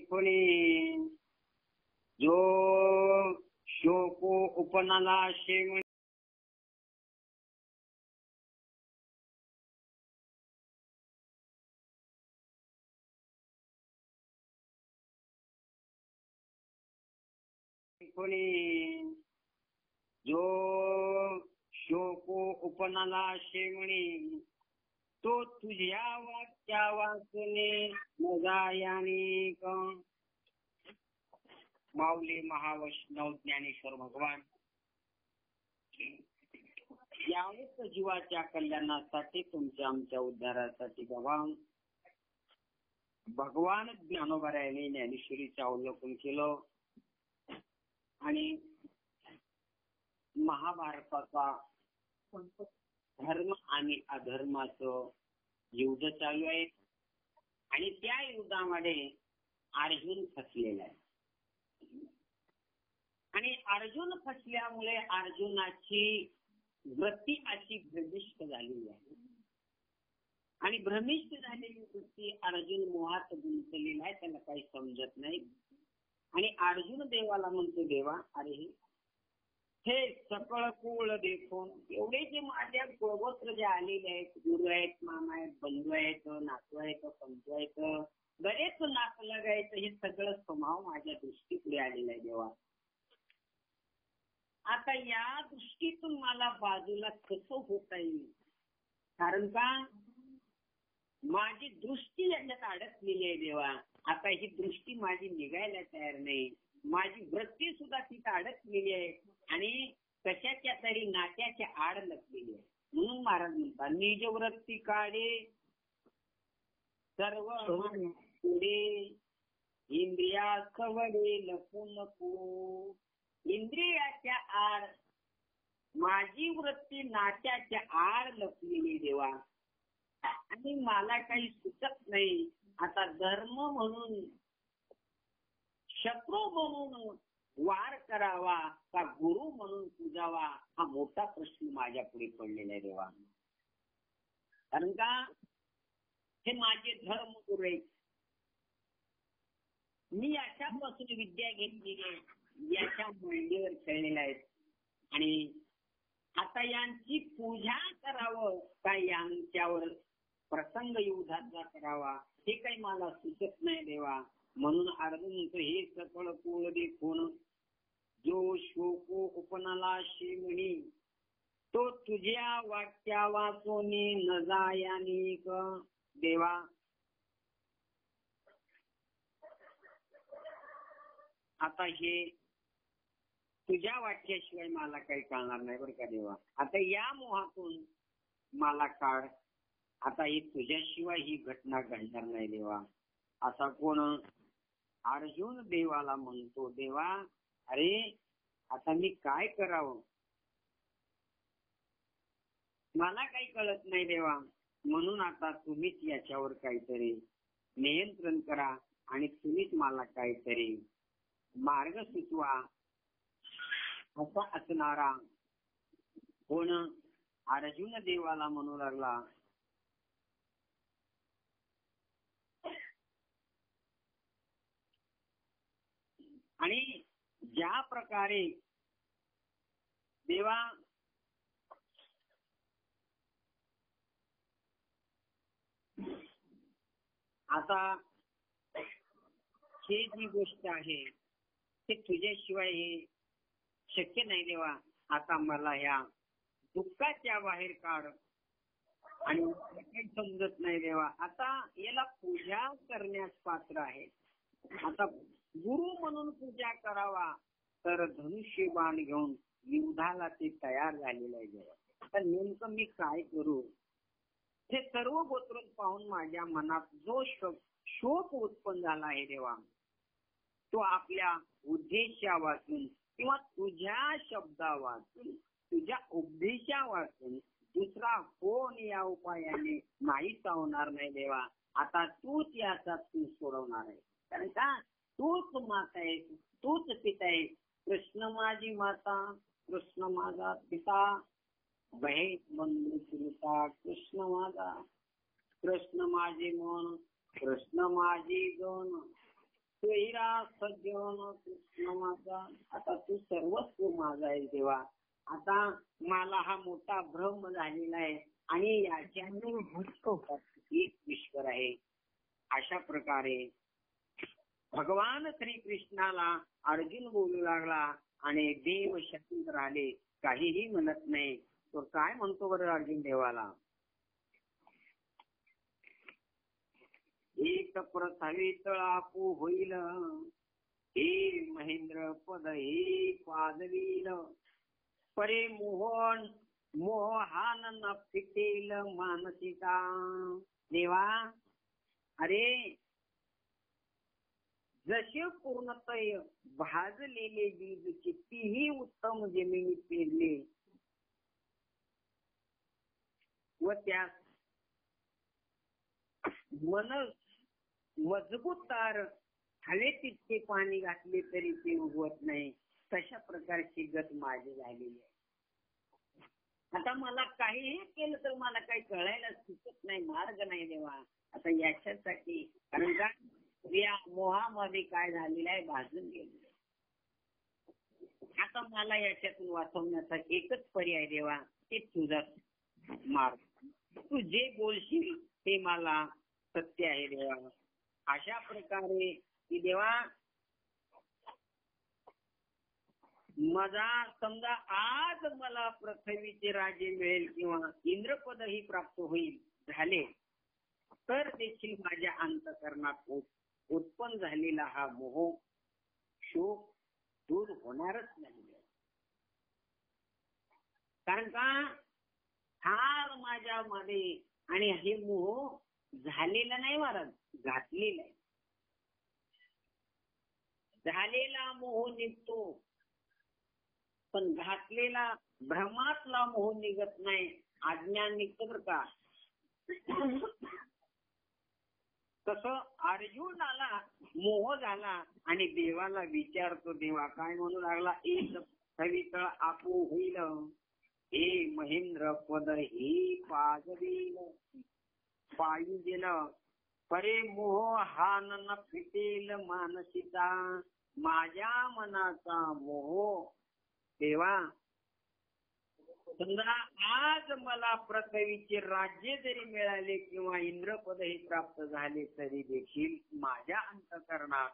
कोणी जो शोको उपनाला शेवणी कोणी जो शोको उपनाला शेवणी तो तुझ्या वाक्या वाचने नजायानिक. माऊली महावैष्णव ज्ञानेश्वर भगवान यावेळेस जीवाच्या कल्याणासाठी तुमच्या आमच्या उद्धारासाठी भगवान ज्ञानोबरायाने ज्ञानेश्वरीचं अवलोकन केलं आणि महाभारताचा धर्म आणि अधर्माचं युद्ध चालू आहे आणि त्या युद्धामध्ये अर्जुन फसलेला आहे आणि अर्जुन फसल्यामुळे अर्जुनाची वृत्ती अशी भ्रमिष्ट झालेली आहे आणि भ्रमिष्ट झालेली वृत्ती अर्जुन मोहात गुंतलेला आहे, त्याला काही समजत नाही. आणि अर्जुन देवाला म्हणतो, देवा अरे हे सकळ कुळ देखून एवढे जे माझ्या कुळगोत्र जे आलेले आहेत, गुरु आहेत, मामा आहेत, बंधू आहेत, नातू आहेत, पंतू आहेत, बरेच नातलग आहेत, हे सगळं स्वभाव माझ्या दृष्टीपुढे आलेलं आहे देवा. आता या दृष्टीतून मला बाजूला कसं होता येईल, कारण का माझी दृष्टी याच्यात अडकलेली आहे देवा. आता ही दृष्टी माझी निघायला तयार नाही, माझी वृत्ती सुद्धा तिथं अडकलेली आहे आणि कशाच्या तरी नात्याच्या आड लपलेली आहे. म्हणून महाराज म्हणतात, निज वृत्ती काढे सर्व पुढे इंद्रिया कवडे लपू नको. इंद्रियाच्या आड माझी वृत्ती नात्याच्या आड लपलेली देवा आणि मला काही सुचत नाही. आता धर्म म्हणून शत्रू म्हणून वार करावा का गुरु म्हणून पूजावा, हा मोठा प्रश्न माझ्या पुढे पडलेला आहे देवा. कारण का हे माझे धर्म गुरु आहेत, मी याच्यापासून विद्या घेतलेली आहे, याच्या मांडीवर खेळलेल्या आहेत आणि आता यांची पूजा करावं का यांच्यावर प्रसंग युद्धाचा करावा हे काही मला सुचत नाही देवा. म्हणून अर्जुन म्हणतो, हे सकळ कुळ देखून जो शोको उपनाला शेवणी तो तुझ्या वाक्या वाचोनी न जायानिक. देवा आता हे तुझ्या वाक्याशिवाय मला काही कळणार नाही बरं का देवा. आता या मोहातून मला काढ, आता ही तुझ्याशिवाय ही घटना घडणार नाही देवा. असा कोण अर्जुन देवाला म्हणतो, देवा अरे आता मी काय करावं, मला काही कळत नाही देवा. म्हणून आता तुम्हीच याच्यावर काहीतरी नियंत्रण करा आणि तुम्हीच मला काहीतरी मार्ग सुचवा. असा असणारा कोण अर्जुन देवाला म्हणू लागला, आणि ज्या प्रकारे देवा आता ही जी गोष्ट आहे ते तुझ्याशिवाय हे शक्य नाही देवा. आता मला ह्या दुःखाच्या बाहेर काढ आणि काही समजत नाही देवा. आता याला पूजा करण्यास पात्र आहे. आता गुरु म्हणून पूजा करावा तर धनुष्य बाण घेऊन युद्धाला ते तयार झालेलं आहे देवा. आता नेमकं मी काय करू, हे सर्व गोत्र पाहून माझ्या मनात जो शोक उत्पन्न झाला आहे देवा, तो आपल्या उद्देशा वाचून किंवा तुझ्या शब्दा वाचून तुझ्या उपदेशा वाचून दुसरा कोण या उपायाने नाही होणार नाही देवा. आता तूच याचा तू सोडवणार आहे, कारण का तूच माता आहे, तूच पिता आहे. कृष्ण माझी माता, कृष्ण माझा पिता, बहीण बंधू सुलता कृष्ण माझा, कृष्ण माझे मन, कृष्ण माझी गण, तो अहिरा सज्जन कृष्ण माझा, आता तू सर्वस्व माझा आहे देवा. आता मला हा मोठा भ्रम झालेला आहे आणि याच्याने एक ईश्वर आहे. अशा प्रकारे भगवान श्रीकृष्णाला अर्जुन बोलू लागला आणि देव शांत राहिले, काहीही म्हणत नाही. तो काय म्हणतो बरं अर्जुन देवाला, एक प्रथवी तळापू होईल, हे महेंद्र पद हे पादवील, परे मोहन मोहान न फिटेल मानसिका. देवा, अरे जसे पूर्णतः भाजलेले बीज कितीही उत्तम जमिनीत पेरले व त्यास मजबूत तार हवे तितके पाणी घातले तरी ते उगवत नाही, तशा प्रकारची गत माझी झालेली आहे. आता मला काहीही केलं तर मला काही कळायला सुचत नाही, मार्ग नाही देवा. आता याच्यासाठी कारण का या मोहामध्ये काय झालेलं आहे, भाजून गेलेलं आहे. आता मला याच्यातून वाचवण्याचा एकच पर्याय देवा, ते तुझा मार्ग. तू जे बोलशील ते मला सत्य आहे देवा. अशा प्रकारे की देवा, माझा समजा आज मला पृथ्वीचे राज्य मिळेल किंवा इंद्रपदही प्राप्त होईल झाले तर देखील माझ्या अंतःकरणात उत्पन्न झालेला हा मोह शोक दूर होणारच नाही. कारण का हा माझ्या मध्ये आणि हे मोह झालेला नाही महाराज, घातलेला आहे. झालेला मोह निघतो पण घातलेला भ्रमातला मोह निघत नाही. अज्ञान निघतं बरं का. तसं अर्जुनाला मोह झाला आणि देवाला विचारतो, देवा काय म्हणू लागला, एक सवितळ आपू होईल, हे महेंद्र पद हे पाजवील, पायी गेलं, परे मोह हा न फिटेल मानसिका. माझ्या मनाचा मोह देवा, समजा आज मला पृथ्वीचे राज्य जरी मिळाले किंवा इंद्रपदही प्राप्त झाले तरी देखील माझ्या अंतःकरणात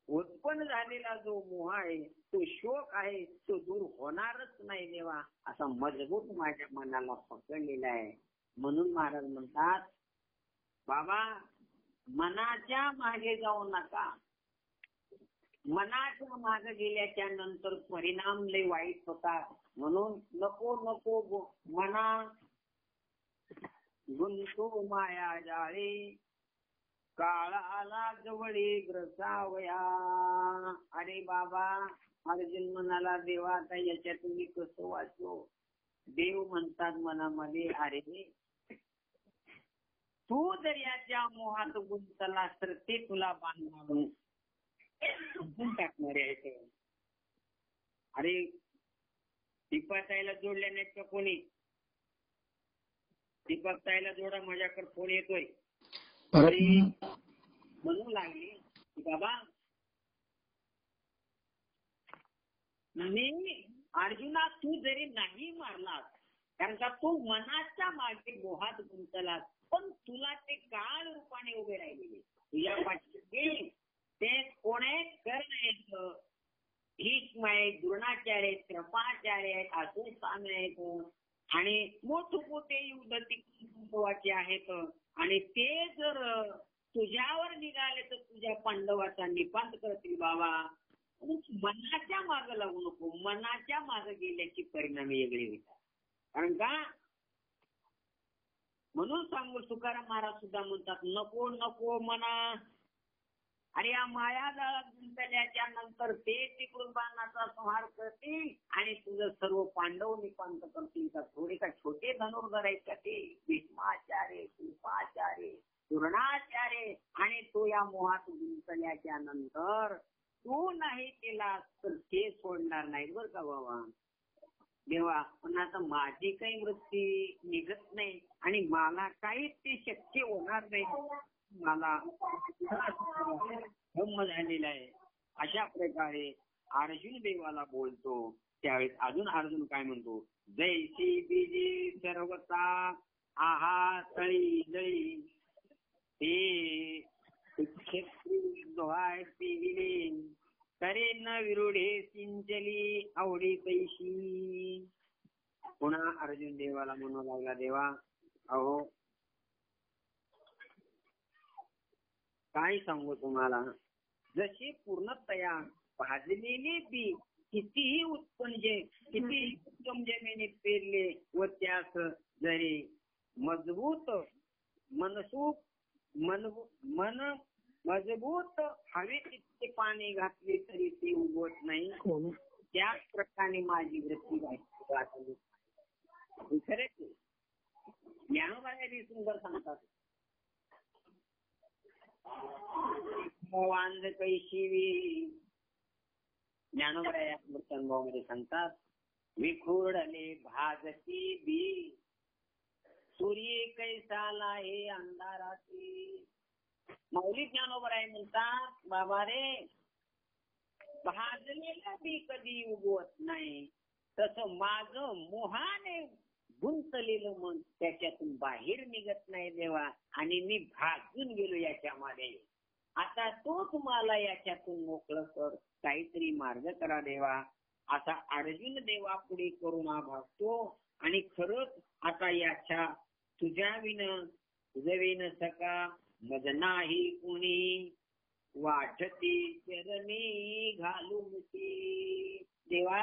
उत्पन्न झालेला जो मोह आहे, तो शोक आहे, तो दूर होणारच नाही देवा. असा मजबूत माझ्या मनाला पकडलेला आहे. म्हणून महाराज म्हणतात, बाबा मनाच्या मागे जाऊ नका. मनाच्या मागे गेल्याच्या नंतर परिणाम लय वाईट होतात. म्हणून नको नको मना गुंतू माया जाळे, काळ आला जवळी ग्रसावया. अरे बाबा, अर्जुन म्हणाला, देवा आता याच्यातून मी कसं वाचलो. देव म्हणतात मनामध्ये, अरे तू जर याच्या मोहात गुंतलास तर ते तुला बांधून टाकणार आहे. अरे दीपक ताईला जोडल्या नाहीत का कोणी? दीपक ताईला जोडा, माझ्याकडे फोन येतोय. म्हणू लागली की बाबा, मी अर्जुना तू जरी नाही मारलास, कारण का तू मनाच्या मागे मोहात गुंतलास, पण तुला ते काळ रूपाने उभे राहिलेले तुझ्या पाठी. ते कोण आहे? कर्ण आहेत, भीष्म आहेत, द्रोणाचार्य आहेत, कृपाचार्य आहेत, अश्वत्थामा आहेत आणि मोठमोठे युद्ध महत्वाचे आहेत. आणि ते जर तुझ्यावर निघाले तर तुझ्या पांडवाचा निपात करतील बाबा. मनाच्या मागे लागू नको. मनाच्या मागे गेल्याची परिणाम वेगळे होतात. कारण का म्हणून सांगू, तुकाराम महाराज सुद्धा म्हणतात, नको नको मना. अरे या माया जाळात गुंतल्याच्या नंतर ते तिकडून बाणाचा संहार करतील आणि तुझं सर्व पांडव निपांत करतील का? थोडे का छोटे धनुर्धर आहेत का ते? भीष्माचार्य, कृपाचार्य, द्रोणाचार्य. आणि तो या मोहात गुंतल्याच्या नंतर तू नाही केला तर ते सोडणार नाही बरं का बाबा. देवा, पण आता माझी काही वृत्ती निघत नाही आणि मला काही ते शक्य होणार नाही. मला धम्म झालेला आहे. अशा प्रकारे अर्जुन देवाला बोलतो. त्यावेळेस अजून अर्जुन काय म्हणतो, जैसी बीजी सर्वता आहा तळी जळी हे दोहाय पिविले करे न विरोधे सिंचली आवडी पैशी. पुन्हा अर्जुन देवाला म्हणू लागला, देवा अहो काय सांगू तुम्हाला, जशी पूर्णतया भाजलेली बी कितीही कितीही उत्तम जमिनीत पेरले व त्यास जरी मजबूत मजबूत हवेत इतके पाणी घातले तरी ते उगवत नाही. त्याच प्रकारे माझी वृत्ती वाचली. खरेच ज्ञानोबाई सुंदर सांगतात, वांज कैशिवी. ज्ञानोबा या अनुभवामध्ये सांगतात, विखुरडले भाजती बी सूर्य कैसाला हे अंधाराची. मौलिक ज्ञानोबराय म्हणतात, बाबा रे भाजलेला बी कधी उगवत नाही, तसं माझं मोहाने गुंतलेलं मन त्याच्यातून बाहेर निघत नाही देवा, आणि मी भाजून गेलो याच्यामध्ये. आता तो तुम्हाला याच्यातून मोकळं कर, काहीतरी मार्ग करा देवा. असा अर्जुन देवा पुढे करुणा भासतो. आणि खरंच आता याच्या तुझ्या विन सका मज नाही कुणी वाटती चरणी घालून देवा.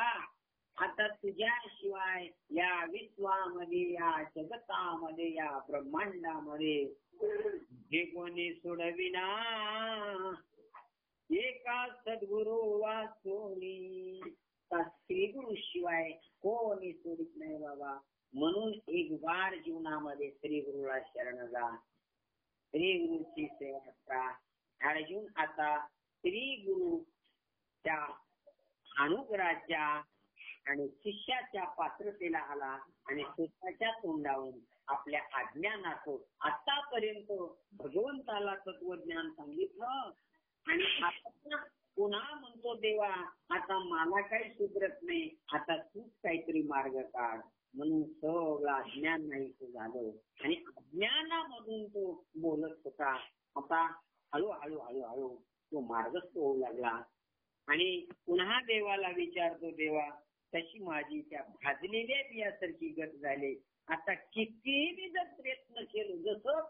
आता तुझ्याशिवाय या विश्वामध्ये, या जगतामध्ये, या ब्रह्मांडामध्ये जे कोणी सोडविना एका सद्गुरु वाचोनी. श्रीगुरु शिवाय कोणी सोडित नाही बाबा. म्हणून एक वार जीवनामध्ये श्रीगुरुला शरण जा, श्रीगुरुची सेवा करा. अर्जुन आता श्रीगुरुच्या अनुग्रहाच्या आणि शिष्याच्या पात्रतेला आला आणि स्वतःच्या तोंडावरून आपल्या अज्ञानातून आतापर्यंत भगवंताला तत्वज्ञान सांगितलं. आणि आता पुन्हा म्हणतो, देवा आता मला काही सुधरत नाही, आता तूच काहीतरी मार्ग काढ. म्हणून सगळं अज्ञान नाहीच झालं आणि अज्ञानामधून तो बोलत होता. आता हळूहळू तो मार्गस्थ होऊ लागला. आणि पुन्हा देवाला विचारतो, देवा तशी माझी त्या भाजलेल्या बियासारखी गत झाली. आता कितीही मी जर प्रयत्न केलो, जसं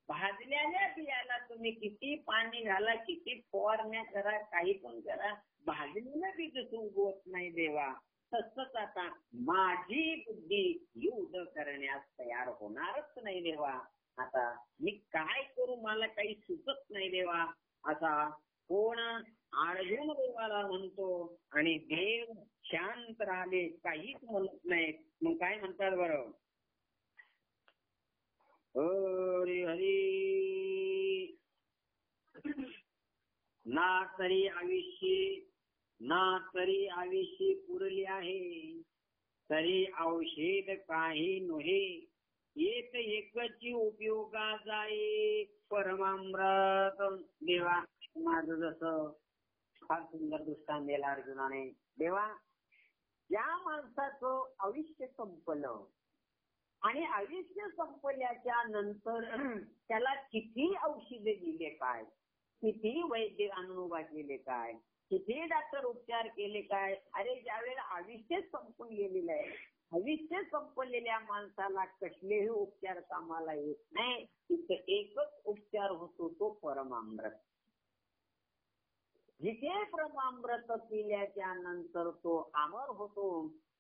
भाजलेल्या बियाला तुम्ही किती पाणी घाला, किती फवारण्या करा, काही पण करा, भाजलेलं बी जसं उगवत नाही देवा, तसंच आता माझी बुद्धी युद्ध करण्यास तयार होणारच नाही देवा. आता मी काय करू, मला काही सुचत नाही देवा. असा कोण अर्जुन देवाला म्हणतो. आणि देव शांत राहिले, काहीच म्हणत नाहीत. मग काय म्हणतात बरं, हरी हरी ना तरी आयुष्य पुरले आहे, तरी औषध काही नव्हे, येत एकची उपयोगा जाई परमामृत. देवा माझं जसं फार सुंदर दृष्टांत दिला अर्जुनाने. देवा ज्या माणसाचं आयुष्य संपलं आणि आयुष्य संपल्याच्या नंतर त्याला किती औषधे दिले काय, किती वैद्य अनुभव केले काय, किती डॉक्टर उपचार केले काय. अरे ज्यावेळेला आयुष्य संपून गेलेलं आहे, आयुष्य संपलेल्या माणसाला कसलेही उपचार कामाला येत नाही. तिथं एकच उपचार होतो, तो परमामृत. जिथे परमामृत पिल्याच्या नंतर तो अमर होतो.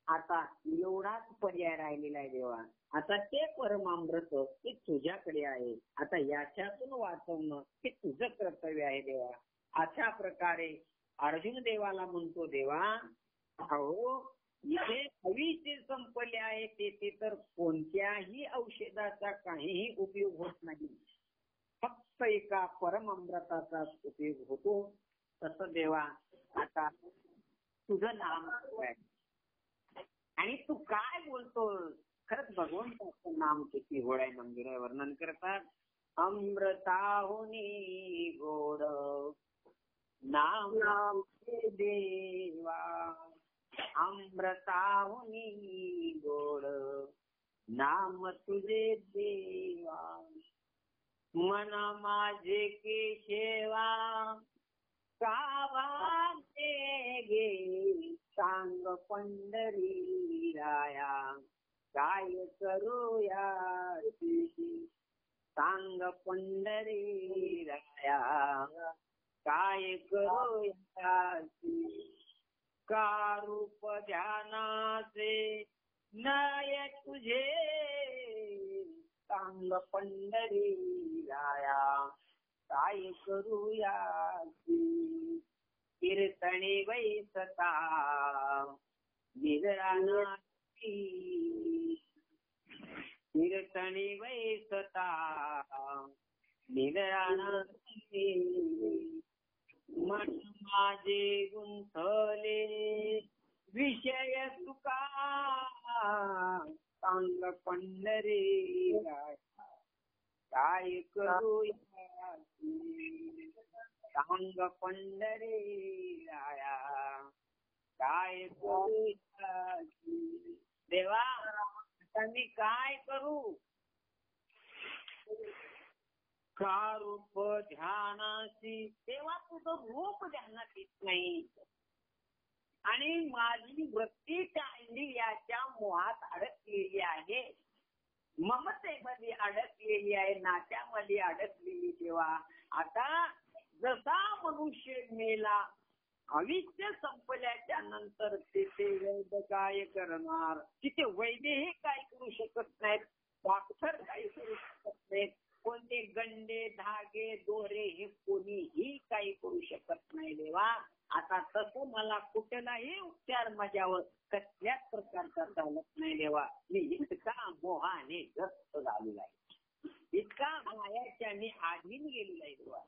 आता एवढाच पर्याय राहिलेला आहे देवा. आता ते परमामृत ते तुझ्याकडे आहे. आता याच्यातून वाचवणं हे तुझं कर्तव्य आहे देवा. अशा प्रकारे अर्जुन देवाला म्हणतो, देवा अहो इथे आयुष्य संपले आहे, तेथे तर कोणत्याही औषधाचा काहीही उपयोग होत नाही, फक्त एका परमामृताचाच उपयोग होतो. तसं देवा आता तुझं नाम आहे आणि तू काय बोलतो. खरंच भगवंताचं नाम किती होळाय मंदिर वर्णन करतात. अमृताहुनी गोड नाम तुझे देवा, अमृताहुनी गोड नाम तुझे देवा, मन माझे केशवा कावाचे गे, सांग पंढरी राया काय करूया तुझी, सांग पंढरी राया काय करूया तुझी, का रूप ध्यानाचे नय तुझे, सांग पंढरी राया काय करूया तुझी, कीर्तनी वैसता निरानाची, कीर्तनी वैसता निरानाची, मन माझे गुंतले विषय सुखा, सांग पंढरी काय करूया तुझी, सांग पंढरी राया काय करूया तुझी. देवा आता मी काय करू, का रूप ध्यानाची, तेव्हा तुझं रूप ध्यानात येत नाही आणि माझी वृत्ती टाळली याच्या मोहात अडकलेली आहे, ममतेमध्ये अडकलेली आहे, नात्यामध्ये अडकलेली. तेव्हा आता जसा मनुष्य मेला, आयुष्य संपल्याच्या नंतर तिथे वैद्य काय करणार, तिथे वैद्यही काय करू शकत नाहीत, डॉक्टर काही करू शकत नाहीत, कोणते गंडे धागे दोरे हे कोणीही काही करू शकत नाही. देवा आता तसं मला कुठलाही उपचार माझ्यावर कसल्याच प्रकारचा चालत नाही. देवा मी इतका मोहाने ग्रस्त झालेला आहे, इतका मायाच्या मी आधीन गेलेला आहे. देवा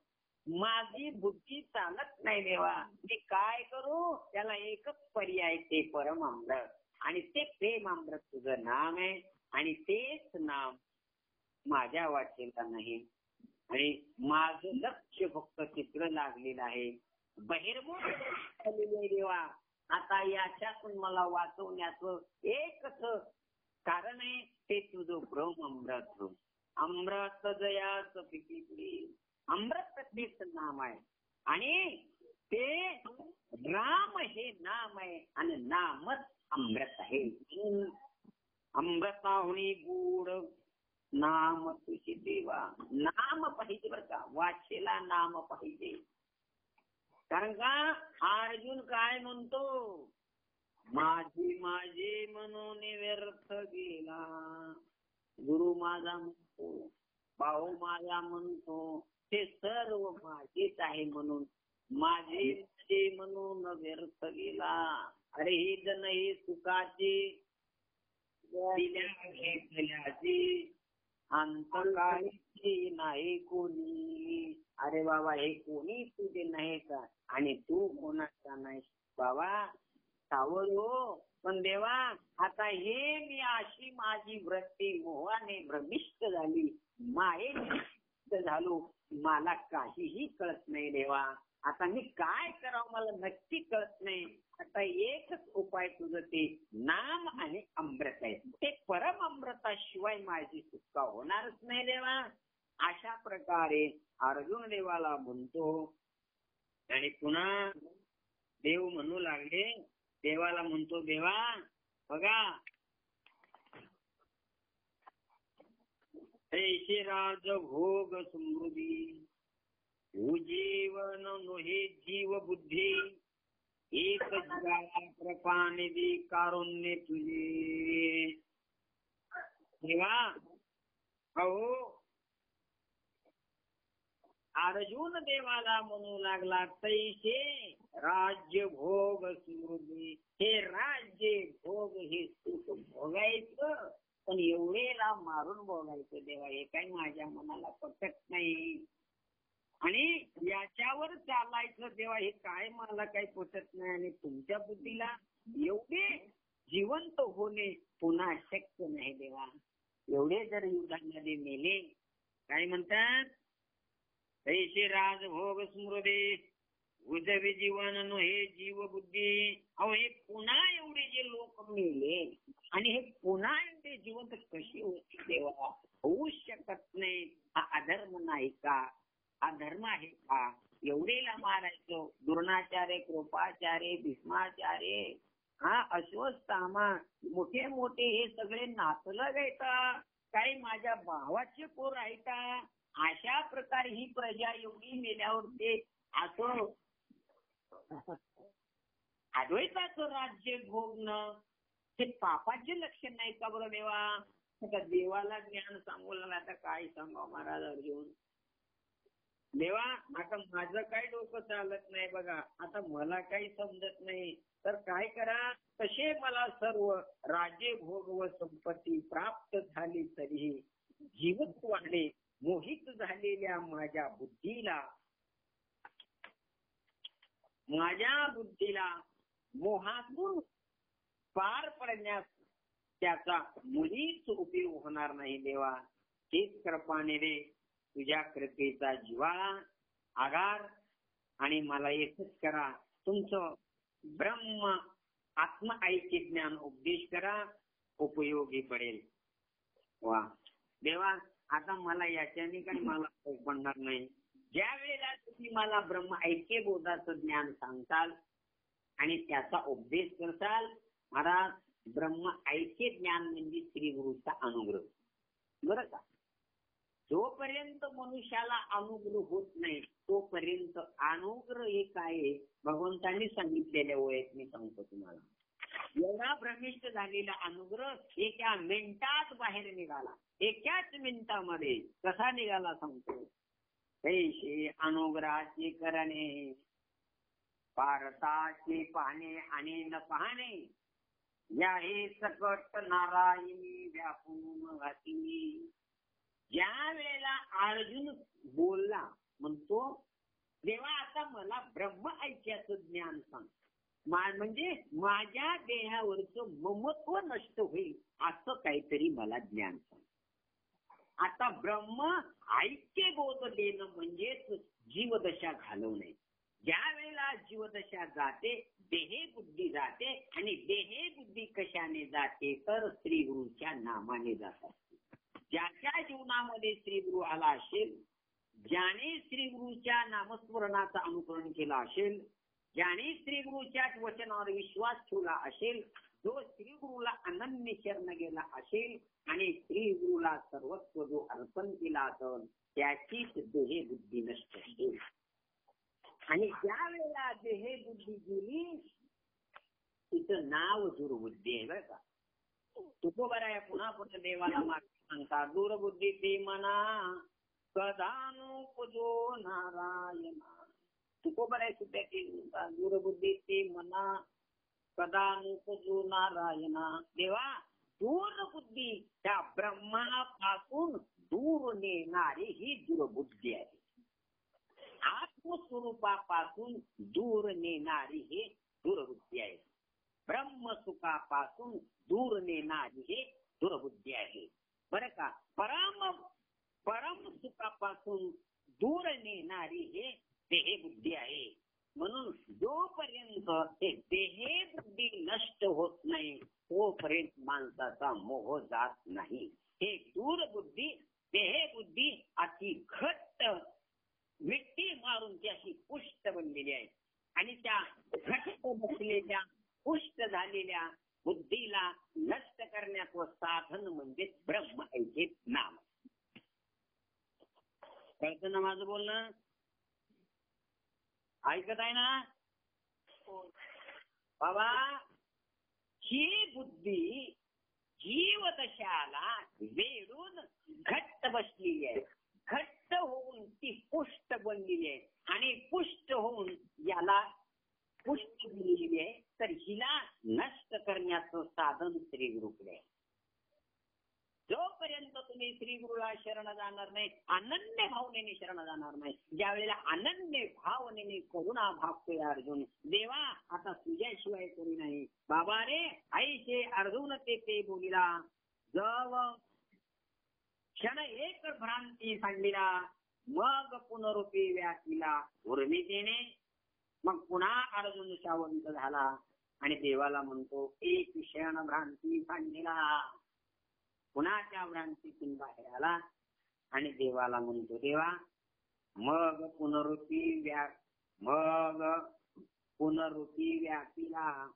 माझी बुद्धी चालत नाही. देवा मी काय करू, त्याला एकच पर्याय, ते परमामृत, आणि ते प्रेमामृत तुझं नाम आहे, आणि तेच नाम माझ्या वाटेला नाही, आणि माझं लक्ष फक्त चित्र लागलेलं आहे, बहिर्मुख झालेलं आहे. देवा आता याच्यातून मला वाचवण्याचं एकच कारण आहे, ते तुझं ब्रह्म अमृत. अमृत जयाच पिकी, अमृत तेच नाम आहे, आणि ते राम हे नाम आहे, आणि नामच अमृत आहे. अमृताहुनी गोड नाम तुझे देवा, नाम पाहिजे बरं का, वाचेला नाम पाहिजे. कारण का अर्जुन काय म्हणतो, माझे माझे म्हणून व्यर्थ गेला, गुरु माझा म्हणतो, भाऊ माझा म्हणतो, ते सर्व माझेच आहे म्हणून, माझे माझे म्हणून व्यर्थ गेला. अरे ही जण ही सुखाची दिल्याची अंतकाळी नाही कोणी. अरे बाबा हे कोणी तुझे नाही का, आणि तू कोणाचा नाही बाबा, सावध हो. पण देवा आता हे मी अशी माझी वृत्ती मोहाने भ्रमिष्ट झाली, मायेने झालो, मला काहीही कळत नाही. देवा आता मी काय करावं मला नक्की कळत नाही. आता एकच उपाय तुझं ते नाम आणि अमृत आहे, ते परम अमृताशिवाय माझी सुटका होणारच नाही. देवा अशा प्रकारे अर्जुन देवाला म्हणतो, आणि पुन्हा देव म्हणू लागले, देवाला म्हणतो, देवा बघा ऐशे राज भोग समृद्धी, जीवन नोहे जीव बुद्धी, एक जगाला कृपानिधी कारुण्य तुझे. देवा अहो अर्जुन देवाला म्हणू लागला, तैसे राज्य भोग समृद्धी, हे राज्य भोग हे सुख भोगायचं, पण एवढेला मारून बोलायचं. देवा हे काही माझ्या मनाला पटत नाही, आणि याच्यावर चालायचं. देवा हे काय मला काही पटत नाही, आणि तुमच्या बुद्धीला एवढे जिवंत होणे पुन्हा शक्य नाही. देवा एवढे जर युद्धामध्ये मेले काय म्हणतात, तैसे राजभोग स्मृती उदवी जीवन हे जीव बुद्धी. अहो हे पुन्हा एवढे जे लोक मेले आणि हे पुन्हा एवढे जिवंत कशी होती देवा, होऊ शकत नाही. हा अधर्म नाही का, हा धर्म आहे का? एवढेला मारायचो. द्रोणाचार्य, कृपाचार्य, भीष्माचार्य, हा अश्वत्थामा, मोठे मोठे हे सगळे नातलग आहेत. काही माझ्या भावाचे पोर आहेत. अशा प्रकारे ही प्रजा एवढी मेल्यावर ते असं अद्वैताचं राज्य भोगणं हे पापाचे लक्षण नाही का बरं देवा? आता देवाला ज्ञान सांगू लागला, आता काय सांगावं महाराज अर्जुन. देवा आता माझं काही डोकं चालत नाही बघा, आता मला काही समजत नाही, तर काय करा, तसे मला सर्व राज्य भोग व संपत्ती प्राप्त झाली तरीही जीवत्वाने मोहित झालेल्या माझ्या बुद्धीला मोहातून पार पडण्यास त्याचा मुळीच उपयोग होणार नाही देवा. तीच कृपाने रे, तुझ्या कृपेचा जिव्हाळा आगार आणि मला एकच करा, तुमचं ब्रह्म आत्म ऐक्य ज्ञान उपदेश करा, उपयोगी पडेल. वा देवा, आता मला याच्याने काही मला पडणार नाही. ज्या वेळेला तुम्ही मला ब्रह्म ऐक्य बोधाचं ज्ञान सांगताल आणि त्याचा उपदेश करताल, महाराज ब्रह्म ऐक्य ज्ञान म्हणजे श्री गुरुचा अनुग्रह. बरं का, जोपर्यंत मनुष्याला अनुग्रह होत नाही तोपर्यंत अनुग्रह हे काय भगवंतांनी सांगितलेल्या वयात मी सांगतो तुम्हाला. एवढा भ्रमिष्ट झालेला अनुग्रह एका मिनिटात बाहेर निघाला. एकाच मिनिटामध्ये कसा निघाला सांगतो. तैसे अनुग्रहाचे करणे, पारताचे पाहणे आणि न पाहणे, या हे सकट नारायणी व्यापून घाती. ज्या वेळेला अर्जुन बोलला, म्हणतो देवा आता मला ब्रह्म ऐक्याचं ज्ञान सांग, म्हणजे माझ्या देहावरचं ममत्व नष्ट होईल असं काहीतरी मला ज्ञान सांग. आता ब्रह्म ऐक्य बोध देणं म्हणजेच जीवदशा घालवणे. ज्या वेळेला जीवदशा जाते, देहे बुद्धी जाते, आणि देहे बुद्धी कशाने जाते तर श्री गुरुच्या नामाने जातात. ज्याच्या जीवनामध्ये श्री गुरु आला असेल, ज्याने श्री गुरुच्या नामस्मरणाचं अनुकरण केलं असेल, ज्याने श्री गुरुच्या वचनावर विश्वास ठेवला असेल, जो श्री गुरुला अनन्य शरण गेला असेल आणि श्री गुरुला सर्वस्व जो अर्पण केला असेल, त्याचीच देहे बुद्धी नष्ट होईल. आणि ज्या वेळेला देहे बुद्धी गेली तिचं नाव दुर्बुद्धी आहे. बरं का, तुकोबर आहे पुन्हा पुन्हा देवाला सांगता, दुर्बुद्धी ते मना कदानुपजो नारायणा. तुकोबर आहे सुद्धा ते दुर्बुद्धी ते मना कदानुपजो नारायणा. देवा दुर्बुद्धी त्या ब्रह्मापासून दूर नेणारी ही दुर्बुद्धी आहे. आत्मस्वरूपापासून दूर नेणारी हे दुर्बुद्धी आहे. ब्रह्मसुखापासून दूर नेणारी हे दुर्बुद्धी आहे. बरं का, परम सुखापासून दूर नेणारी हे देहबुद्धी आहे. म्हणून जोपर्यंत ते देहबुद्धी नष्ट होत नाही तोपर्यंत माणसाचा मोह जात नाही. हे दूरबुद्धी देहबुद्धी अति घट्ट मिट्टी मारून ती अशी पुष्ट बनलेली आहे. आणि त्या घट्ट बसलेल्या पुष्ट झालेल्या बुद्धीला नष्ट करण्याचं साधन म्हणजे ब्रह्म ऐक्य नाम. कळतं ना माझं बोलणं? ऐकत आहे ना बाबा? ही बुद्धी जीवदशाला वेडून घट्ट बसलेली आहे. घट्ट होऊन ती पुष्ट बनलेली आहे आणि पुष्ट होऊन याला पुष्ट दिलेली आहे. तर हिला नष्ट करण्याचं साधन श्री गुरुकडे आहे. जोपर्यंत तुम्ही श्री गुरुला शरण जाणार नाही, अनन्य भावनेने शरण जाणार नाही. ज्या वेळेला अनन्य भावनेने करुणा भागतोय अर्जुन, देवा आता तुझ्याशिवाय कोणी नाही. बाबा रे ऐसे अर्जुन ते बोलिला, जव क्षण एक भ्रांती सांडलीला, मग पुनरुपी व्यापीला उर्मितेने. मग पुन्हा अर्जुन शावंत झाला आणि देवाला म्हणतो, एक क्षण भ्रांती सांडलीला. पुन्हा त्या भ्रांतीतून बाहेर आला आणि देवाला म्हणतो, देवा मग पुनरुपी व्यापीला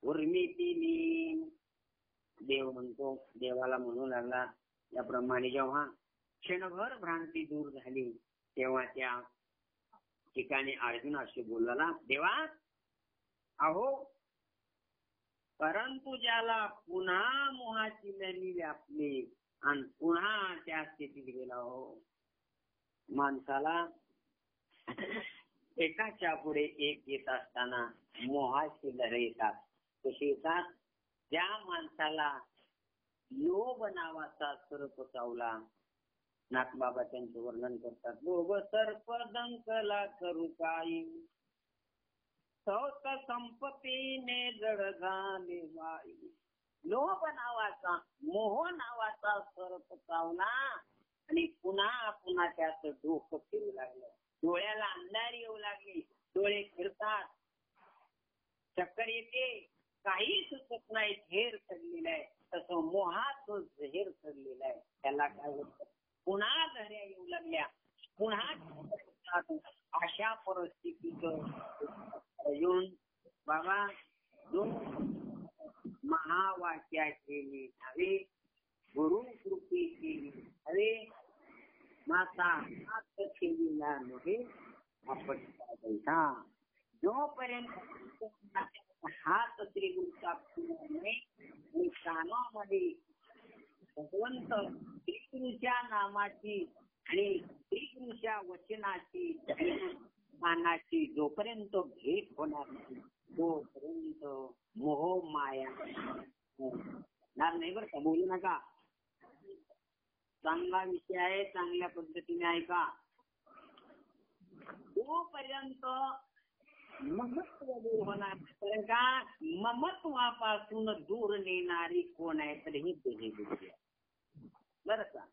उर्मितीनी. देव म्हणतो, देवाला म्हणू लागला, याप्रमाणे जेव्हा क्षणभर भ्रांती दूर झाली तेव्हा त्या ठिकाणी अर्जुन असे बोलला, देवा अहो परंतु ज्याला पुन्हा मोहाची लहरी व्यापली आणि पुन्हा त्या स्थितीत गेला, हो माणसाला एकाच्या पुढे एक येत असताना मोहाची लहरी येतात. कशी येतात? ज्या माणसाला लोभ नावाचा सर्प चावला, नाथबाबा त्यांचं वर्णन करतात, लोभ सर्प डंकला करू काही, सौत संपत्तीने जड झाले वाई. लोभ नावाचा, मोह नावाचा सर्प चावला आणि पुन्हा पुन्हा त्याचं डोकं फिरू लागलं, डोळ्याला अंधारी येऊ लागली, डोळे फिरतात, चक्कर येते, काही सुचत नाही, झेर चढलेला आहे. तसं मोहाचं झेर चढलेलं आहे. त्याला काय होतं, पुन्हा लहऱ्या येऊ लागल्या, पुन्हा अशा परिस्थितीत येऊन बाबा दोन महावाक्या केली हवे, गुरु कृपी केली हवे, माता हात केलेला नव्हे आपण पैसा. जोपर्यंत हात श्री गुरुचा आणि कानामध्ये भगवंत श्रीकृष्णच्या नामाची आणि श्रीकृष्णच्या वचनाची मानाची जोपर्यंत भेट होणार नाही तोपर्यंत मोह माया नाही. बरं का, बोलू नका. चांगला विषय आहे, चांगल्या पद्धतीने ऐका. तोपर्यंत ममत्व दूर होणार. कारण का, ममत्वापासून दूर नेणारी कोण आहे तर ही देही बुद्धी आहे. बरं का,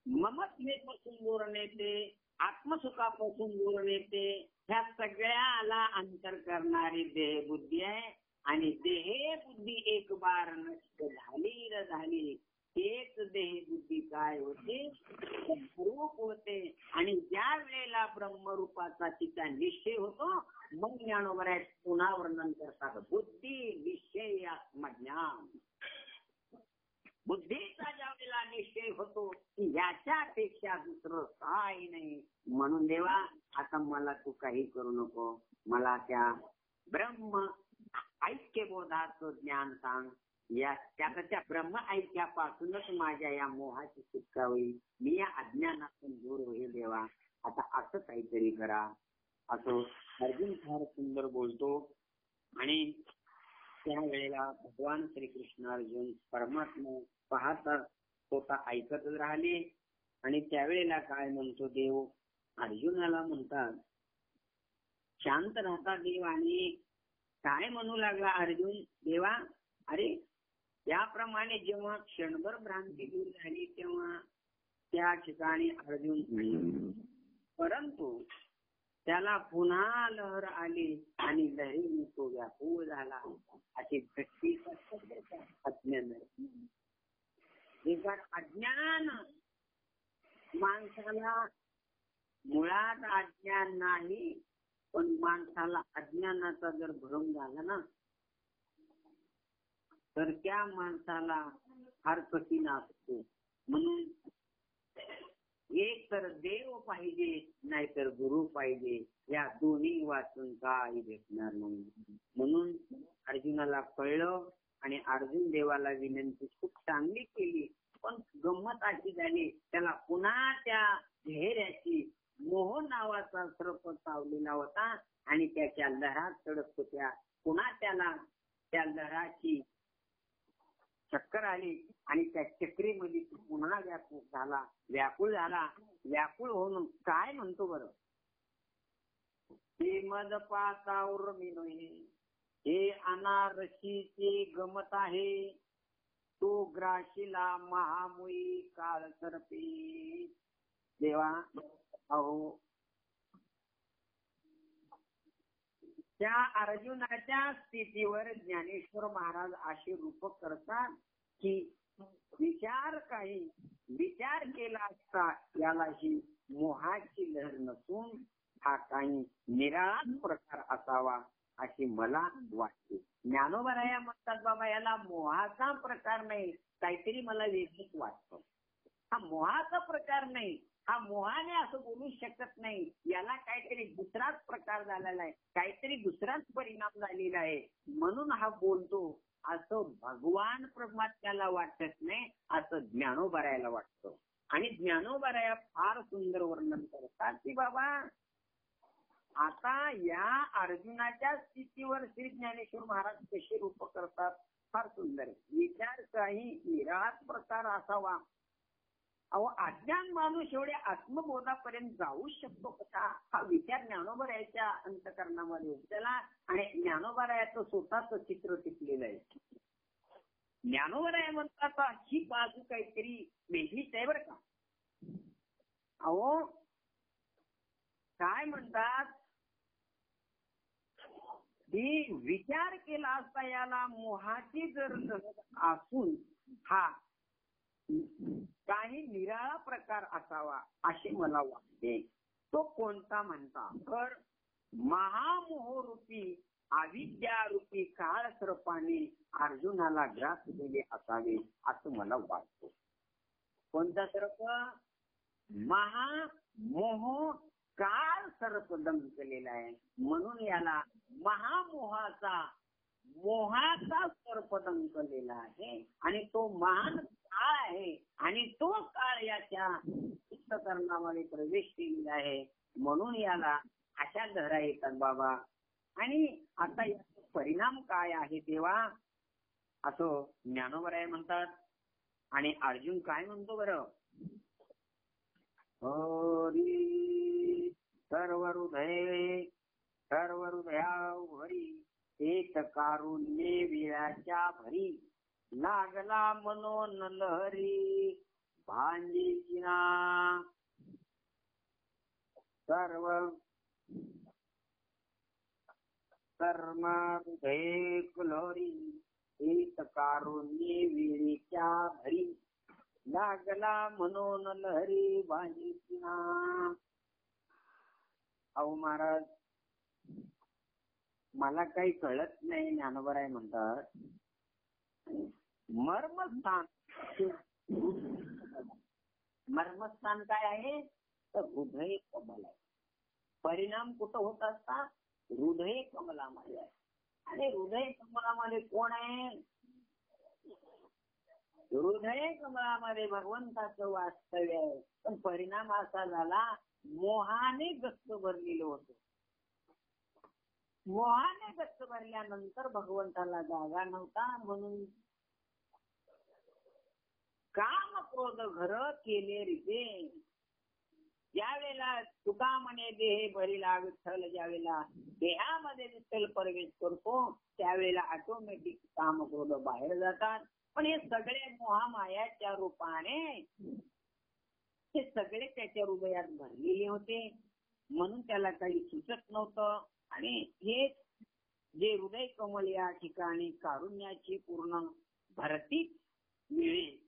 ममत्वेपासून दूर नेते, आत्मसुखापासून दूर नेते, ह्या सगळ्याला अंतर करणारी देहबुद्धी आहे. आणि देहबुद्धी एक बार नष्ट झाली एक देहबुद्धी काय होते, रूप होते. आणि ज्या वेळेला ब्रह्मरूपाचा तिचा निश्चय होतो मग ज्ञानोबराय पुन्हा वर्णन करतात, बुद्धी निश्चय आत्मज्ञान. बुद्धीचा ज्या वेळेला निश्चय होतो की याच्यापेक्षा दुसरं काही नाही, म्हणून देवा आता मला तू काही करू नको, मला त्या ब्रह्म ऐक्यबोधाचं ज्ञान सांग. या त्या ब्रह्म ऐक्यापासूनच माझ्या या मोहाची सुटका होईल, मी या अज्ञानातून दूर होईल. देवा आता असं काहीतरी करा. असं अर्जुन फार सुंदर बोलतो. आणि त्या वेळेला भगवान श्रीकृष्ण अर्जुन परमात्मा पाहता स्वतः ऐकतच राहिले. आणि त्यावेळेला काय म्हणतो देव, अर्जुनाला म्हणतात शांत राहता देव. आणि काय म्हणू लागला अर्जुन, देवा अरे त्याप्रमाणे जेव्हा क्षणभर भ्रांती दूर झाली तेव्हा त्या ठिकाणी अर्जुन, परंतु त्याला पुन्हा लहर आली आणि लहरीने तो व्यापूळ झाला. अशी भक्ती अज्ञान. अज्ञान माणसाला मुळात अज्ञान नाही, पण माणसाला अज्ञानाचा जर भ्रम झाला ना तर त्या माणसाला फार कठीण असतो. म्हणून एक तर देव पाहिजे नाहीतर गुरु पाहिजे, या दोन्ही वाचून काही भेटणार नाही. म्हणून अर्जुनाला कळलं आणि अर्जुन देवाला विनंती खूप चांगली केली, पण गंमत अशी झाली त्याला पुन्हा त्या चेहऱ्याची मोह नावाचा सर्प चावलेला होता आणि त्याच्या लहरात चढत होत्या. पुन्हा त्याला त्या लहराची चक्कर आली आणि त्या चक्रीमध्ये पुन्हा व्याकुळ झाला. व्याकुळ होऊन काय म्हणतो बरं, हे मद पातावर मी नये, हे अनारशीची गमत आहे, तो ग्राशीला महामुई काळ सरपे. देवा अहो त्या अर्जुनाच्या स्थितीवर ज्ञानेश्वर महाराज असे रूपक करतात की विचार केला असता याला ही मोहाची लहर नसून हा काही निराळाच प्रकार असावा अशी मला वाटते. ज्ञानोबराया म्हणतात बाबा याला मोहाचा प्रकार नाही, काहीतरी मला वेगळंच वाटतं. हा मोहाचा प्रकार नाही, हा मोहाने असं बोलू शकत नाही, याला काहीतरी दुसराच प्रकार झालेला आहे, काहीतरी दुसराच परिणाम झालेला आहे म्हणून हा बोलतो असं भगवान परमात्म्याला वाटत नाही, असं ज्ञानोबरायाला वाटतं. आणि ज्ञानोबराया फार सुंदर वर्णन करतात की बाबा आता या अर्जुनाच्या स्थितीवर श्री ज्ञानेश्वर महाराज कसे रूप करतात फार सुंदर आहे. विचार काही निराळाच प्रकार असावा. अहो अज्ञान माणूस एवढ्या आत्मबोधापर्यंत जाऊ शकतो कसा, हा विचार ज्ञानोबरायाच्या अंतःकरणामध्ये त्याला. आणि ज्ञानोबरायाचं स्वतःच चित्र टिपलेलं आहे. ज्ञानोबराया म्हणतात ही बाजू काहीतरी वेगळीच आहे बरं का. अहो काय म्हणतात की विचार केला असता याला मोहाची जर असून हा काही निराळा प्रकार असावा असे मला वाटते. तो कोणता म्हणता तर महामोहरूपी अविद्यारूपी काळ सर्पाने अर्जुनाला ग्रास दिले असावे असं मला वाटतं. कोणता सर्प? महामोह काळ सर्प दंकलेला आहे म्हणून याला मोहाचा सर्प दंकलेला आहे. आणि तो महान काळ आहे आणि तो काळ याच्या चित्तकरणामध्ये प्रवेश केलेला आहे म्हणून याला अशा लहरा येतात बाबा. आणि आता याचा परिणाम काय आहे तेव्हा असं ज्ञानोबराय म्हणतात. आणि अर्जुन काय म्हणतो बरं? हरी सर्व हृदया भरी एक कारुण्ये विळाच्या भरी लागला मनोन लहरी भांजीना सर्व कर्म हृदय कुलोरी एक कारुण्ये विळीच्या भरी लागला मनोन लहरी भांजीना. अहो महाराज मला काही कळत नाही. ज्ञानोबराय म्हणतात मर्मस्थान काय आहे तर हृदय कमल आहे. परिणाम कुठं होत असता? हृदय कमलामध्ये आहे. आणि हृदय कमलामध्ये कोण आहे? हृदय कमलामध्ये भगवंताचं वास्तव्य आहे. पण परिणाम असा झाला मोहाने गच्च भरलेलं होतं. मोहाने गच्च भरल्यानंतर भगवंताला जागा नव्हता म्हणून काम क्रोध घर केले रिते. ज्यावेळेला तुका म्हणे देहे भरीला विठ्ठल ज्यावेळेला देहामध्ये विठ्ठल प्रवेश करतो त्यावेळेला ऑटोमॅटिक काम क्रोध बाहेर जातात. पण हे सगळे मोहामायाच्या रूपाने हे सगळे त्याच्या हृदयात भरलेले होते म्हणून त्याला काही सुचत नव्हतं. आणि हे जे हृदय कमल या ठिकाणी कारुण्याची पूर्ण भरती मिळेल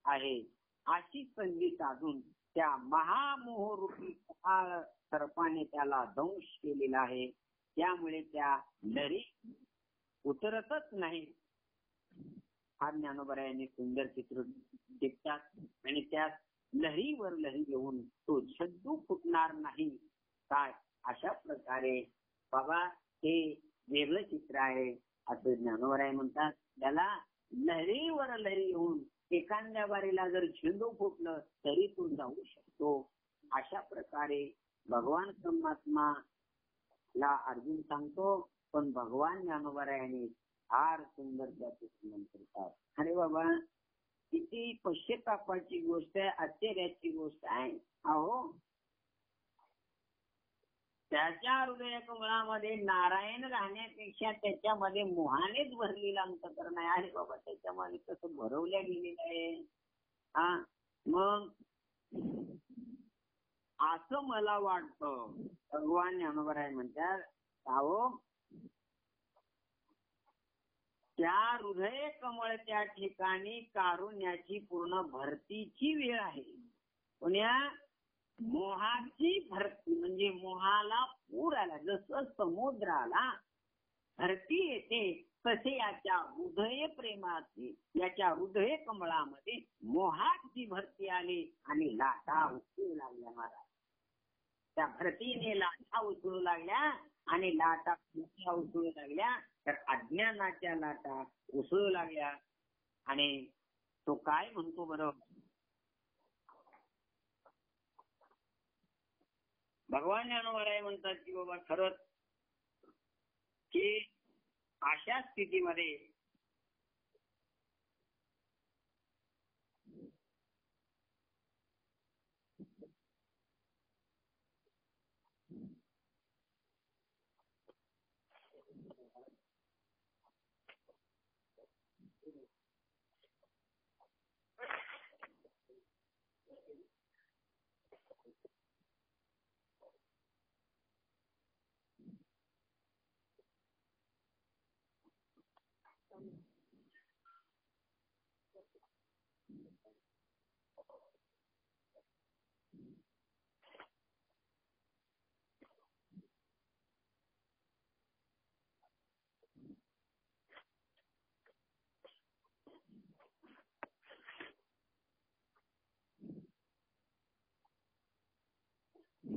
आहे अशी संधी साधून त्या महामोहरूपी काळ सर्पाने त्याला दंश केलेला आहे. त्यामुळे त्या लहरी उतरतच नाही. हा ज्ञानोबरायांनी सुंदर चित्र टिपतात. आणि त्या लहरीवर लहरी घेऊन तो झड्डू फुटणार नाही काय अशा प्रकारे बाबा हे वेगळं चित्र आहे असं ज्ञानोबराय म्हणतात. त्याला लहरीवर लहरी येऊन एखाद्या बारीला जर झेंडू फुटलं तरी तो जाऊ शकतो. अशा प्रकारे भगवान परमात्माला अर्जुन सांगतो. पण भगवान ज्ञानोबरायाने फार सुंदर त्याचे वर्णन करतात. अरे बाबा किती पश्चातापाची गोष्ट आहे, आश्चर्याची गोष्ट आहे. अहो त्याच्या हृदय कमळामध्ये नारायण राहण्यापेक्षा त्याच्यामध्ये मोहानेच भरलेलं अंतःकरण आहे. अरे बाबा त्याच्यामध्ये कसं भरवल्या गेलेलं आहे. हा मग असं मला वाटतं. भगवान ज्ञानोबराय म्हणतात अहो त्या हृदय कमळच्या ठिकाणी कारुण्याची पूर्ण भरतीची वेळ आहे. पुण्या मोहाची भरती म्हणजे मोहाला पूर आला. जसं समुद्राला भरती येते तसे याच्या हृदय प्रेमाची याच्या हृदय कमळामध्ये मोहाची भरती आली आणि लाटा उसळू लागल्या महाराज. त्या भरतीने लाटा उसळू लागल्या आणि लाटा उसळू लागल्या तर अज्ञानाच्या लाटा उसळू लागल्या. आणि तो काय म्हणतो बरं, भगवान ज्ञानोबराय म्हणतात की बाबा खरंच की अशा स्थितीमध्ये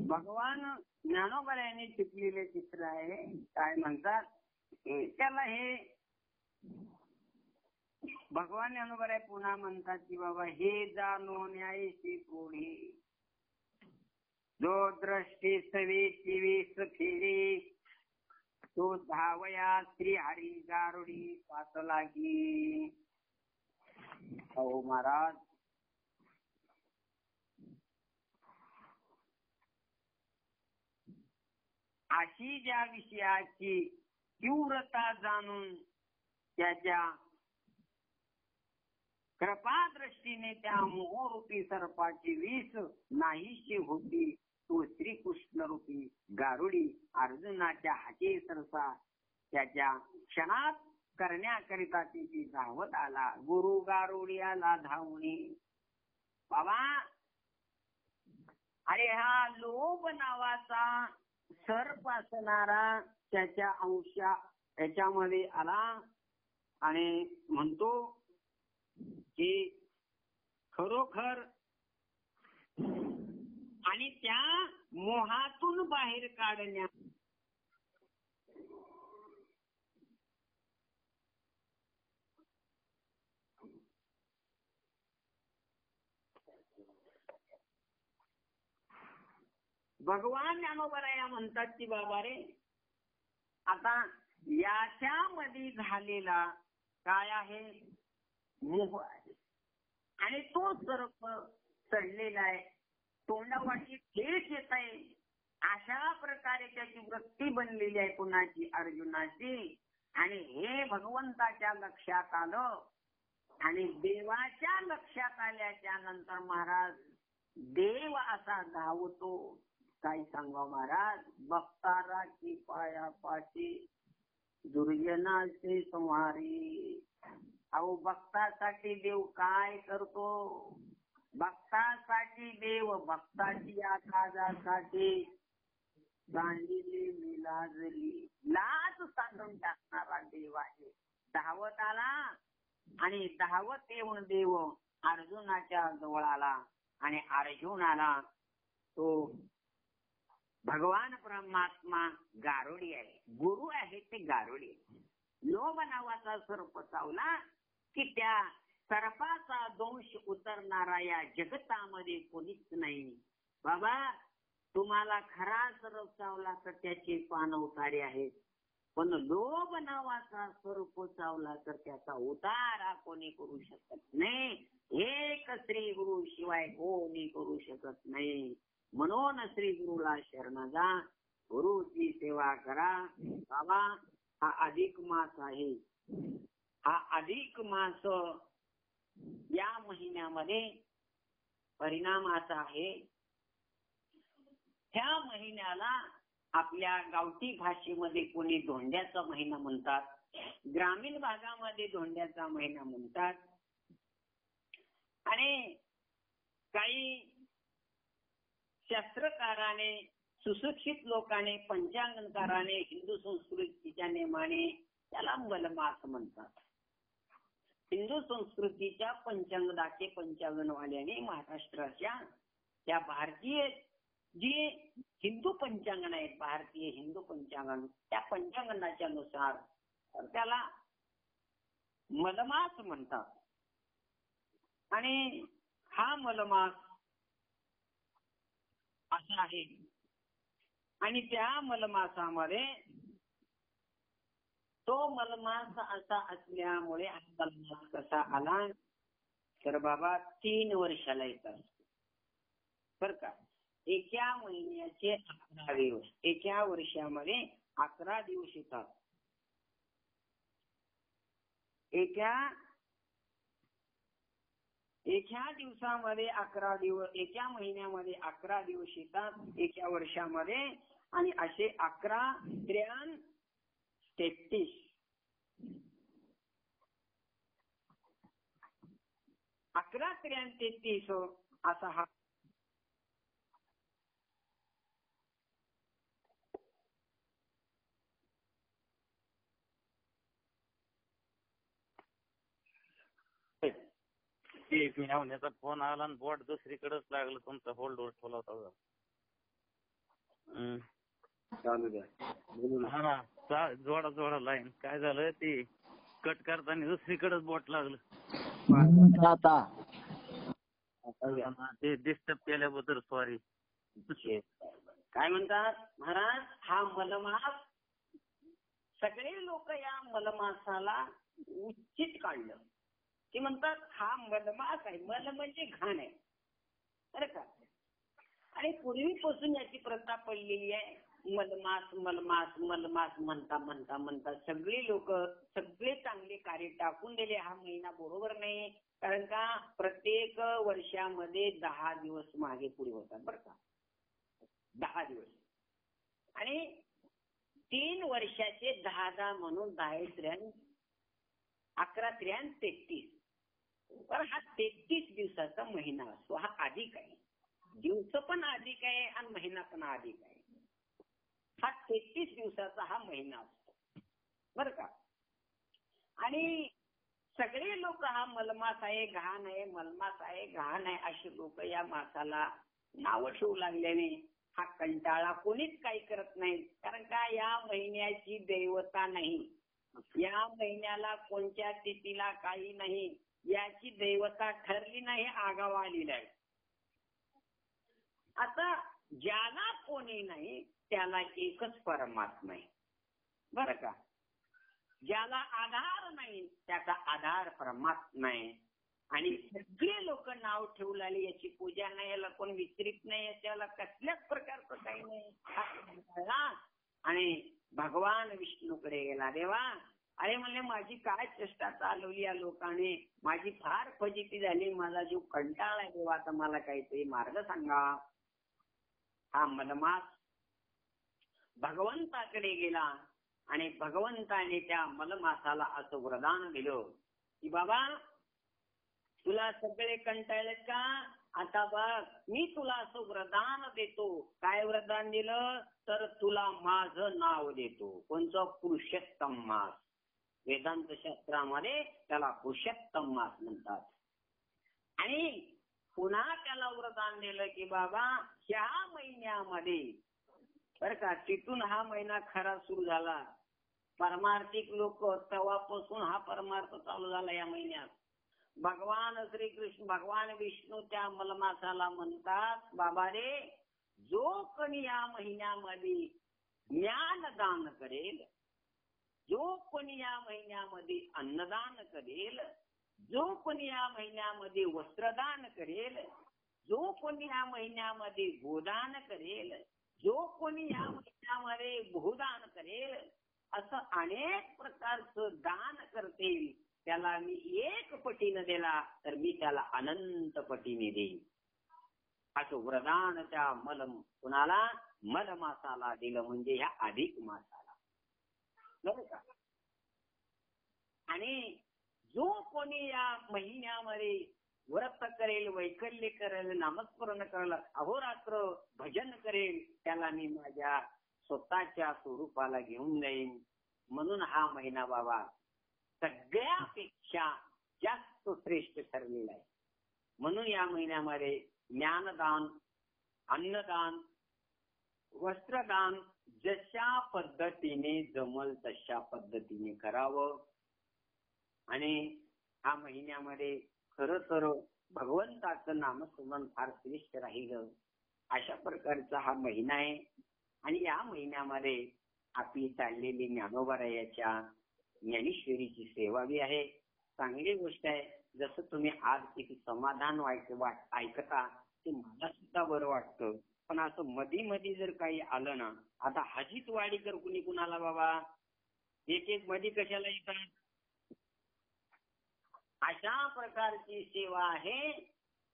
भगवान ज्ञानोबरायांनी टिपलेले चित्र आहे. काय म्हणतात त्याला हे भगवान ज्ञानोबराय पुन्हा म्हणतात की बाबा हे जाणून न्यायची कोणी जो दृष्टी सवेची वेस फेरी तो धावया श्री हरी गारुडी पासला की. अहो महाराज अशी ज्या विषयाची तीव्रता जाणून त्याच्या कृपा दृष्टीने त्या मोहरूपी सर्पाची विष नाहीशी होती. तो श्रीकृष्ण रूपी गारुडी अर्जुनाच्या हाती सरसा त्याच्या क्षणात करण्याकरिता तिची धावत आला. गुरु गारुडी आला धावणी. बाबा अरे हा लोभ नावाचा सर्प असणारा त्याच्या अंशा त्याच्यामध्ये आला आणि म्हणतो की खरोखर आणि त्या मोहातून बाहेर काढण्या भगवान ज्ञानोबराया म्हणतात की बाबा रे आता याच्यामध्ये झालेला काय आहे मोह आहे आणि तो सर्प चढलेला आहे. तोंडावाटी ठेच येत आहे. अशा प्रकारे त्याची वृत्ती बनलेली आहे कुणाची अर्जुनाची. आणि हे भगवंताच्या लक्षात आलं आणि देवाच्या लक्षात आल्याच्या नंतर महाराज देव असा धावतो. काय सांगा महाराज भक्तारा की पायापाशी दुर्जनाचे संहारी. अहो भक्तासाठी देव काय करतो. भक्तासाठी देव भक्ताची आकाजासाठी सांगितली मी लाजली. लाज सांगून टाकणारा देव आहे. धावत आला आणि धावत येऊन देव अर्जुनाच्या जवळ आला आणि अर्जुनाला तो भगवान परमात्मा गारुडी आहे. गुरु आहे ते गारुडी. लोभ नावाचा सर्प चावला की त्या सर्पाचा दोष उतरणारा या जगतामध्ये कोणीच नाही. बाबा तुम्हाला खरा सर्प चावला तर त्याचे पान उतारे आहेत पण लोभ नावाचा सर्प चावला तर त्याचा उतारा कोणी करू शकत नाही. एक श्री गुरु शिवाय कोणी करू शकत नाही. म्हणून श्री गुरुला शरण जा. गुरुची सेवा करा. बाबा हा अधिक मास आहे. हा अधिक मास या महिन्यामध्ये परिणाम असा आहे, ह्या महिन्याला आपल्या गावठी भाषेमध्ये कोणी धोंड्याचा महिना म्हणतात, ग्रामीण भागामध्ये धोंड्याचा महिना म्हणतात. आणि काही शास्त्रकाराने, सुशिक्षित लोकांनी, पंचांगकाराने हिंदू संस्कृतीच्या नेमाने त्याला मलमास म्हणतात. हिंदू संस्कृतीच्या पंचांगदाचे पंचांगणवाल्याने महाराष्ट्राच्या त्या भारतीय जी हिंदू पंचांगण आहेत, भारतीय हिंदू पंचांगण, त्या पंचांगणाच्या नुसार त्याला मलमास म्हणतात. आणि हा मलमास असा आहे. आणि त्या मलमासामध्ये तो मलमास असा असल्यामुळे हा मलमास कसा आला तर बाबा 3 वर्षाला येतात बर का. एका महिन्याचे 11 दिवस, एका वर्षामध्ये 11 दिवस येतात. एका दिवसामध्ये 11 दिवस, एका महिन्यामध्ये 11 दिवस येतात एका वर्षामध्ये. आणि असे 11 त्र्याण 33, 11 त्र्याण 33 असा हा एक महिन्याचा फोन आला आणि बोट दुसरीकडेच लागलं, तुमचा होल्डवर ठेवला होता. चालू द्या. हा ना, जोडा लाईन. काय झालं ते कट करताना दुसरीकडेच बोट लागलं. ते डिस्टर्ब केल्याबद्दल सॉरी. काय म्हणतात महाराज, हा मलमास सगळे लोक या मलमासाला उचित काढलं. ते म्हणतात हा मलमास आहे. मल म्हणजे घाण आहे बरं का. आणि पूर्वीपासून याची प्रथा पडलेली आहे. मलमास मलमास मलमास म्हणता म्हणता म्हणता सगळे लोक सगळे चांगले कार्य टाकून दिले. हा महिना बरोबर नाही, कारण का प्रत्येक वर्षामध्ये 10 दिवस मागे पुढे होतात बरं का. 10 दिवस आणि 3 वर्षाचे 10 म्हणून 10 त्र्याण 11 त्र्याण 33. तर हा 33 दिवसाचा महिना असतो. हा अधिक आहे, दिवस पण अधिक आहे आणि महिना पण अधिक आहे. हा 33 दिवसाचा हा महिना असतो बर का. आणि सगळे लोक हा मलमास आहे, घाण आहे, मलमास आहे, घाण आहे असे लोक या मासाला नावं ठेवू लागल्याने हा कंटाळा कोणीच काही करत नाही. कारण का या महिन्याची दैवता नाही, या महिन्याला कोणत्या तिथीला काही नाही, याची दैवता ठरली नाही, आगाव आलेला आहे. आता ज्याला कोणी नाही त्याला एकच परमात्मा आहे बरं का. ज्याला आधार नाही त्याचा आधार परमात्मा आहे. आणि सगळे लोक नाव ठेवू लागले याची पूजा नाही, याला कोण विचारित नाही, याच्याला कसल्याच प्रकारचं काही नाही. आणि भगवान विष्णूकडे गेला. देवा अरे म्हणले माझी काय चेष्टा चालवली या लोकांनी, माझी फार फजिती झाली, माझा जीव कंटाळा आहे देवा, आता मला काहीतरी मार्ग सांगा. हा मलमास भगवंताकडे गेला आणि भगवंताने त्या मलमासाला असं वरदान दिलं की बाबा तुला सगळे कंटाळलेत का, आता बघ मी तुला असं वरदान देतो. काय वरदान दिलं तर तुला माझं नाव देतो. कोणचं? पुरुषोत्तम मास. वेदांत शास्त्रामध्ये त्याला पुरुषोत्तम मास म्हणतात. आणि पुन्हा त्याला वरदान दिलं की बाबा ह्या महिन्यामध्ये बरं का, तिथून हा महिना खरा सुरू झाला. परमार्थिक लोक तेव्हापासून हा परमार्थ चालू झाला या महिन्यात. भगवान श्रीकृष्ण, भगवान विष्णू त्या मलमासाला म्हणतात बाबा रे, जो कोणी या महिन्यामध्ये ज्ञानदान करेल, जो कोणी या महिन्यामध्ये अन्नदान करेल, जो कोणी या महिन्यामध्ये वस्त्रदान करेल, जो कोणी या महिन्यामध्ये गोदान करेल, जो कोणी या महिन्यामध्ये बहुदान करेल, असं अनेक प्रकारचं दान करतील, त्याला मी 1 पटीनं दिला तर मी त्याला अनंत पटीने देईन. असं वरदान त्या कुणाला मलमासाला दिलं, म्हणजे ह्या अधिक मासाला. बरं का? आणि जो कोणी या महिन्यामध्ये व्रत करेल, वैकल्य करेल, नामस्मरण करेल, अहोरात्र भजन करेल, त्याला मी माझ्या स्वतःच्या स्वरूपाला घेऊन जाईन. म्हणून हा महिना बाबा सगळ्यापेक्षा जास्त श्रेष्ठ ठरलेला आहे. म्हणून या महिन्यामध्ये ज्ञानदान, अन्नदान, वस्त्रदान जशा पद्धतीने जमल तशा पद्धतीने करावं. आणि ह्या महिन्यामध्ये खरं तर भगवंताचं नामस्मरण फार श्रेष्ठ राहिलं, अशा प्रकारचा हा महिना आहे. आणि या महिन्यामध्ये आपली चाललेली ज्ञानोबारायाच्या ज्ञानेश्वरीची सेवा बी आहे. चांगली गोष्ट आहे. जसं तुम्ही आज किती समाधान ऐकता, ते मला सुद्धा बरं वाटतं. पण असं मधी जर काही आलं ना, आता हाजीच वाडीकर कुणी कुणाला बाबा एक मधी कशाला येतात, अशा प्रकारची सेवा आहे.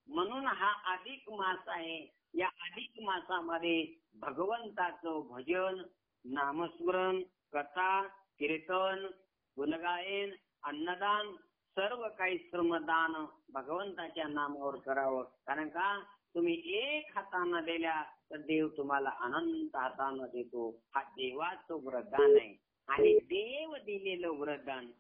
म्हणून हा अधिक मास आहे. या अधिक मासामध्ये भगवंताचं भजन, नामस्मरण, कथा, कीर्तन, गुणगायन, अन्नदान, सर्व काही श्रमदान भगवंताच्या नामावर करावं. कारण का, तुम्ही 1 हातानं दिल्या तर देव तुम्हाला अनंत हातानं देतो. हा देवाचं वरदान आहे. आणि देव दिलेलं वरदान